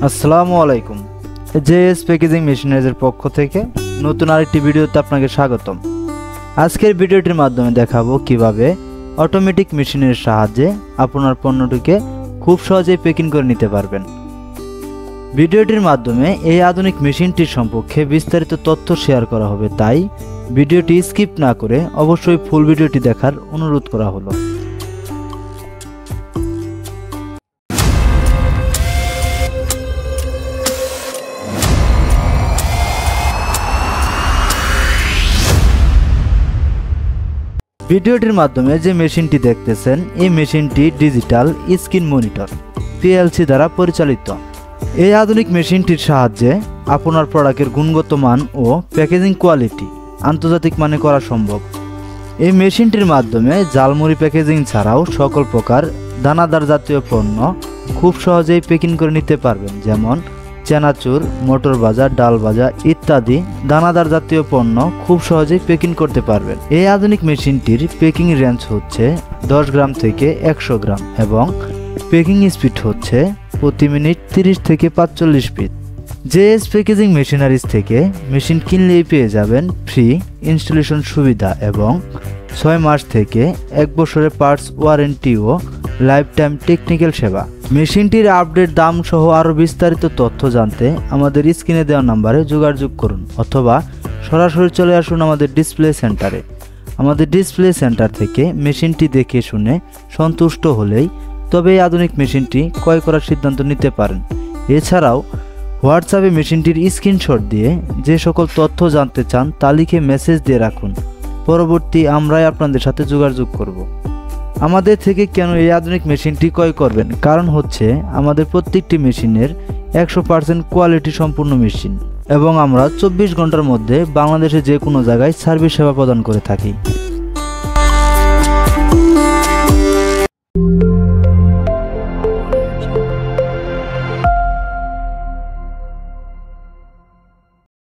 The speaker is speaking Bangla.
আসসালামু আলাইকুম। জেএস প্যাকেজিং মেশিনারিজের পক্ষ থেকে নতুন আরেকটি ভিডিওতে আপনাকে স্বাগতম। আজকের ভিডিওটির মাধ্যমে দেখাবো কিভাবে অটোমেটিক মেশিনের সাহায্যে আপনার পণ্যটিকে খুব সহজেই প্যাকিং করে নিতে পারবেন। ভিডিওটির মাধ্যমে এই আধুনিক মেশিনটির সম্পর্কে বিস্তারিত তথ্য শেয়ার করা হবে, তাই ভিডিওটি স্কিপ না করে অবশ্যই ফুল ভিডিওটি দেখার অনুরোধ করা হলো। ভিডিওটির মাধ্যমে যে মেশিনটি দেখতেছেন, এই মেশিনটি ডিজিটাল স্ক্রিন মনিটর পিএলসি দ্বারা পরিচালিত। এই আধুনিক মেশিনটির সাহায্যে আপনার প্রোডাক্টের গুণগত মান ও প্যাকেজিং কোয়ালিটি আন্তর্জাতিক মানে করা সম্ভব। এই মেশিনটির মাধ্যমে জালমুড়ি প্যাকেজিং ছাড়াও সকল প্রকার দানাদার জাতীয় পণ্য খুব সহজেই প্যাকিং করে নিতে পারবেন, যেমন চানাচুর, মটর ভাজা, ডাল ভাজা ইত্যাদি দানাদার জাতীয় পণ্য খুব সহজেই প্যাকিং করতে পারবেন। এই আধুনিক মেশিনটির প্যাকিং রেঞ্জ হচ্ছে 10 গ্রাম থেকে 100 গ্রাম এবং প্যাকিং স্পিড হচ্ছে প্রতি মিনিট 30 থেকে 45 পিস। জেএস প্যাকেজিং মেশিনারিজ থেকে মেশিন কিনলেই পেয়ে যাবেন ফ্রি ইনস্টলেশন সুবিধা এবং 6 মাস থেকে 1 বছরের পার্টস ওয়ারেন্টি ও লাইফ টাইম টেকনিক্যাল সেবা। মেশিনটির আপডেট দাম সহ আরও বিস্তারিত তথ্য জানতে আমাদের স্ক্রিনে দেওয়া নাম্বারে যোগাযোগ করুন অথবা সরাসরি চলে আসুন আমাদের ডিসপ্লে সেন্টারে। আমাদের ডিসপ্লে সেন্টার থেকে মেশিনটি দেখে শুনে সন্তুষ্ট হলেই তবে এই আধুনিক মেশিনটি ক্রয় করার সিদ্ধান্ত নিতে পারেন। এছাড়াও হোয়াটসঅ্যাপে মেশিনটির স্ক্রিনশট দিয়ে যে সকল তথ্য জানতে চান তা লিখে মেসেজ দিয়ে রাখুন, পরবর্তী আমরাই আপনাদের সাথে যোগাযোগ করব। আমাদের থেকে কেন এই আধুনিক মেশিনটি ক্রয় করবেন? কারণ হচ্ছে আমাদের প্রত্যেকটি মেশিনের 100% কোয়ালিটি সম্পূর্ণ মেশিন এবং আমরা 24 ঘন্টার মধ্যে বাংলাদেশে যে কোনো জায়গায় সার্ভিস সেবা প্রদান করে থাকি।